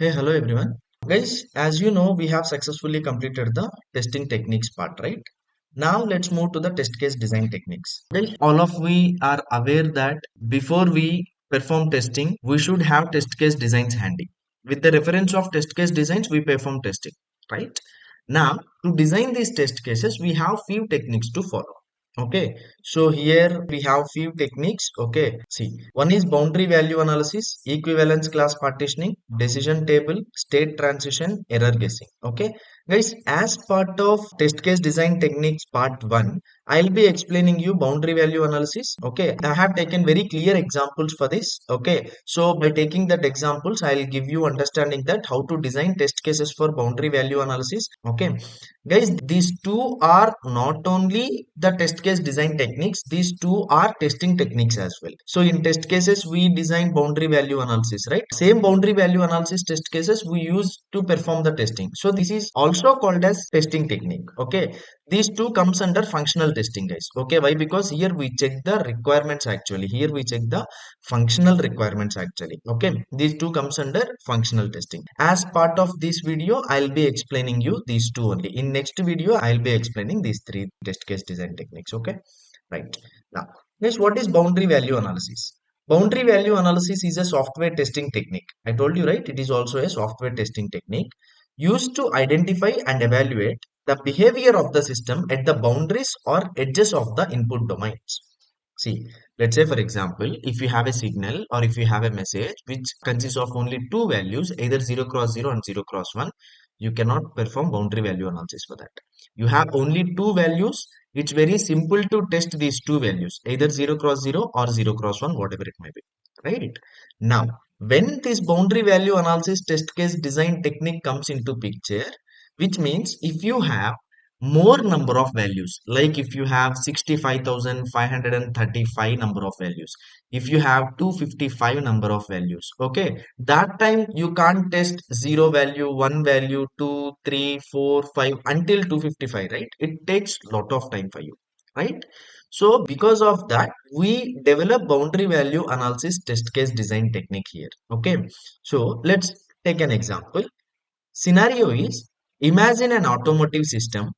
Hey, hello everyone. Guys, as you know, we have successfully completed the testing techniques part, right? Now let's move to the test case design techniques. Guys, all of we are aware that before we perform testing, we should have test case designs handy. With the reference of test case designs, we perform testing, right? Now, to design these test cases, we have few techniques to follow. Okay, so here we have few techniques. Okay, see, one is boundary value analysis, equivalence class partitioning, decision table, state transition, error guessing. Okay, guys, as part of test case design techniques part 1, I'll be explaining you boundary value analysis. Okay, I have taken very clear examples for this. Okay, so by taking that examples, I'll give you understanding that how to design test cases for boundary value analysis. Okay, guys, these two are not only the test case design techniques, these two are testing techniques as well. So in test cases, we design boundary value analysis, right? Same boundary value analysis test cases we use to perform the testing. So this is also called as testing technique. Okay, these two comes under functional testing, guys. Okay, why? Because here we check the requirements actually. Here we check the functional requirements actually. Okay, these two comes under functional testing. As part of this video, I'll be explaining you these two only. In next video, I'll be explaining these three test case design techniques. Okay, right. Now, next, what is boundary value analysis? Boundary value analysis is a software testing technique. I told you, right? It is also a software testing technique used to identify and evaluate the behavior of the system at the boundaries or edges of the input domains. See, let's say for example, if you have a signal or if you have a message which consists of only two values, either 0 cross 0 and 0 cross 1, you cannot perform boundary value analysis for that. You have only two values. It's very simple to test these two values, either 0 cross 0 or 0 cross 1, whatever it may be. Right? Now, when this boundary value analysis test case design technique comes into picture, which means if you have more number of values, like if you have 65,535 number of values, if you have 255 number of values, okay, that time you can't test 0 value, 1 value, 2, 3, 4, 5 until 255, right? It takes lot of time for you, right? So because of that, we develop boundary value analysis test case design technique here. Okay, so let's take an example. Scenario is, imagine an automotive system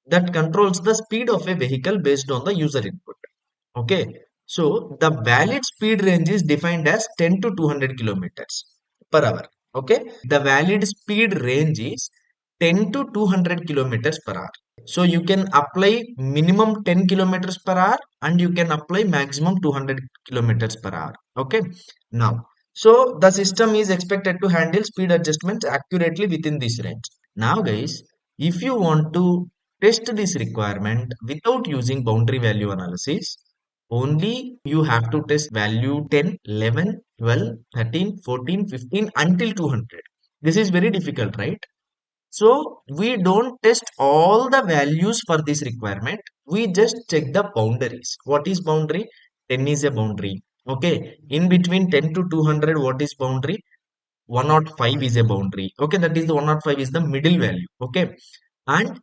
that controls the speed of a vehicle based on the user input. Okay, so the valid speed range is defined as 10 to 200 kilometers per hour. Okay, the valid speed range is 10 to 200 kilometers per hour. So you can apply minimum 10 kilometers per hour and you can apply maximum 200 kilometers per hour. Okay, now, so the system is expected to handle speed adjustments accurately within this range. Now, guys, if you want to test this requirement without using boundary value analysis, only you have to test value 10, 11, 12, 13, 14, 15 until 200. This is very difficult, right? So we don't test all the values for this requirement. We just check the boundaries. What is boundary? 10 is a boundary. Okay. In between 10 to 200, what is boundary? 105 is a boundary. Okay. That is the 105 is the middle value. Okay. And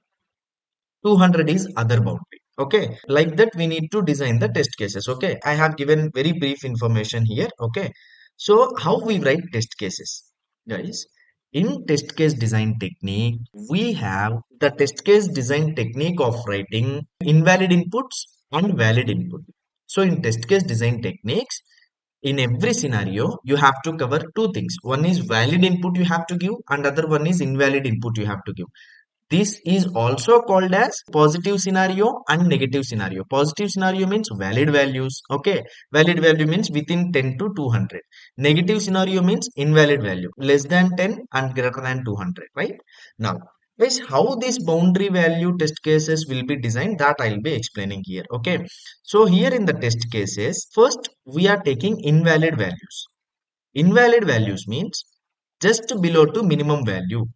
200 is other boundary. Okay, like that we need to design the test cases. Okay, I have given very brief information here. Okay, so how we write test cases, guys? In test case design technique, we have the test case design technique of writing invalid inputs and valid input. So in test case design techniques, in every scenario you have to cover two things. One is valid input you have to give, and other one is invalid input you have to give. This is also called as positive scenario and negative scenario. Positive scenario means valid values. Okay. Valid value means within 10 to 200. Negative scenario means invalid value. Less than 10 and greater than 200. Right. Now, guys, how these boundary value test cases will be designed, that I'll be explaining here. Okay. So here in the test cases, first we are taking invalid values. Invalid values means just below to minimum value.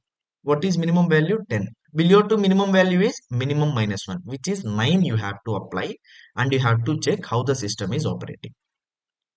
What is minimum value? 10. Below to minimum value is minimum minus 1, which is 9 you have to apply, and you have to check how the system is operating.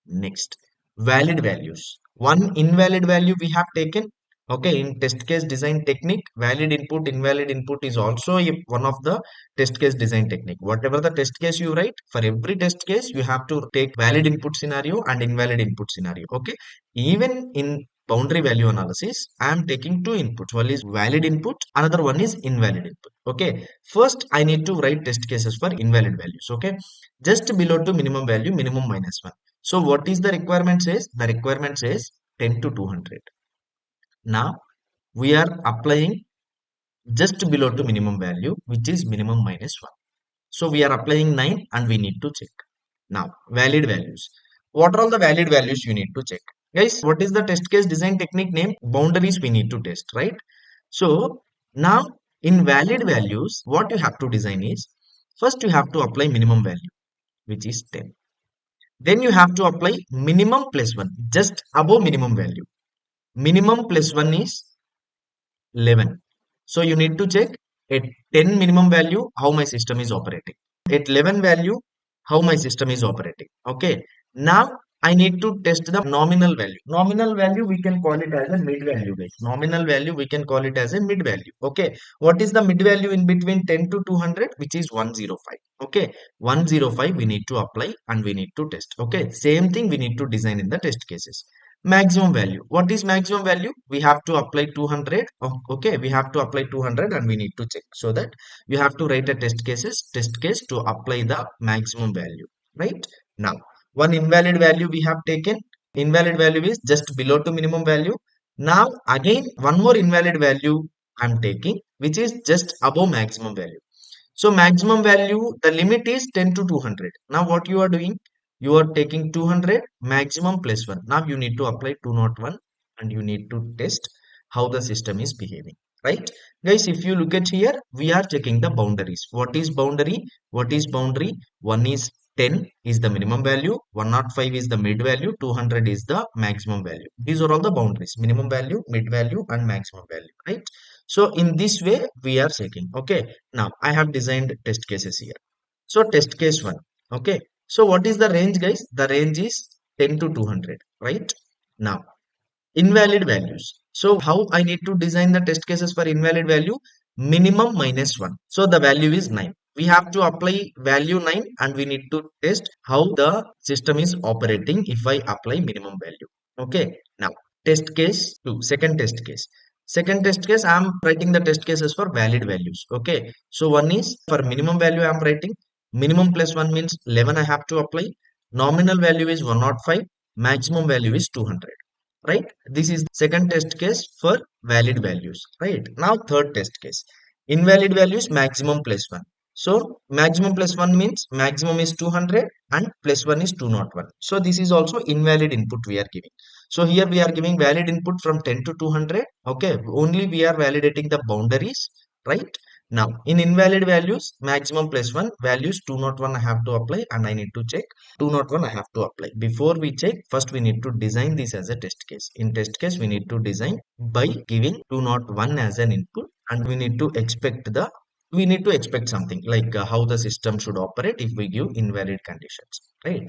Next, valid values. One invalid value we have taken. Okay, in test case design technique, valid input, invalid input is also one of the test case design technique. Whatever the test case you write, for every test case, you have to take valid input scenario and invalid input scenario. Okay, even in boundary value analysis, I am taking two inputs. One is valid input, another one is invalid input. Okay. First, I need to write test cases for invalid values. Okay. Just below to minimum value, minimum minus 1. So what is the requirement says? The requirement says 10 to 200. Now we are applying just below to minimum value, which is minimum minus 1. So we are applying 9 and we need to check. Now, valid values. What are all the valid values you need to check? Guys, what is the test case design technique name? Boundaries we need to test, right? So, now in valid values, what you have to design is, first you have to apply minimum value, which is 10. Then you have to apply minimum plus 1, just above minimum value. Minimum plus 1 is 11. So you need to check at 10 minimum value how my system is operating. At 11 value how my system is operating. Okay. Now I need to test the nominal value. Nominal value we can call it as a mid value, guys. Nominal value we can call it as a mid value. Okay. What is the mid value in between 10 to 200? Which is 105. Okay. 105 we need to apply and we need to test. Okay. Same thing we need to design in the test cases. Maximum value. What is maximum value? We have to apply 200. Okay, we have to apply 200 and we need to check. So that you have to write a test case to apply the maximum value. Right? Now, one invalid value we have taken. Invalid value is just below to minimum value. Now, again, one more invalid value I'm taking, which is just above maximum value. So maximum value, the limit is 10 to 200. Now what you are doing? You are taking 200 maximum plus 1. Now you need to apply 201 and you need to test how the system is behaving. Right? Guys, if you look at here, we are checking the boundaries. What is boundary? What is boundary? One is 10 is the minimum value, 105 is the mid value, 200 is the maximum value. These are all the boundaries, minimum value, mid value and maximum value, right? So in this way, we are checking. Okay. Now I have designed test cases here. So test case 1. Okay. So what is the range, guys? The range is 10 to 200, right? Now invalid values. So how I need to design the test cases for invalid value? Minimum minus 1. So the value is 9. We have to apply value 9 and we need to test how the system is operating if I apply minimum value. Okay. Now test case 2. Second test case. Second test case, I am writing the test cases for valid values. Okay. So one is for minimum value I am writing. Minimum plus 1 means 11 I have to apply. Nominal value is 105. Maximum value is 200. Right? This is second test case for valid values. Right? Now third test case. Invalid values maximum plus 1. So maximum plus 1 means maximum is 200 and plus 1 is 201. So this is also invalid input we are giving. So here we are giving valid input from 10 to 200. Okay. Only we are validating the boundaries. Right? Now in invalid values, maximum plus 1 values 201 I have to apply and I need to check 201 I have to apply. Before we check, first we need to design this as a test case. In test case, we need to design by giving 201 as an input and we need to expect something like how the system should operate if we give invalid conditions, right?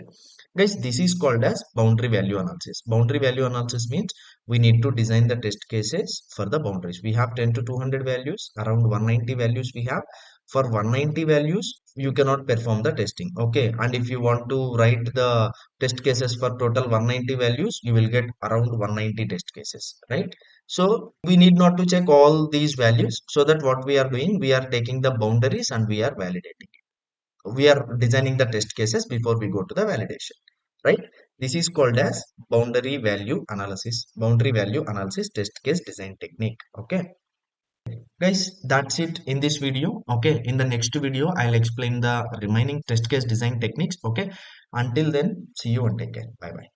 Guys, this is called as boundary value analysis. Boundary value analysis means we need to design the test cases for the boundaries. We have 10 to 200 values, around 190 values we have. For 190 values, you cannot perform the testing. Okay. And if you want to write the test cases for total 190 values, you will get around 190 test cases, right? So we need not to check all these values, so that what we are doing, we are taking the boundaries and we are validating it. We are designing the test cases before we go to the validation, right? This is called as boundary value analysis test case design technique. Okay. Guys, that's it in this video. Okay. In the next video, I'll explain the remaining test case design techniques. Okay. Until then, see you and take care. Bye bye.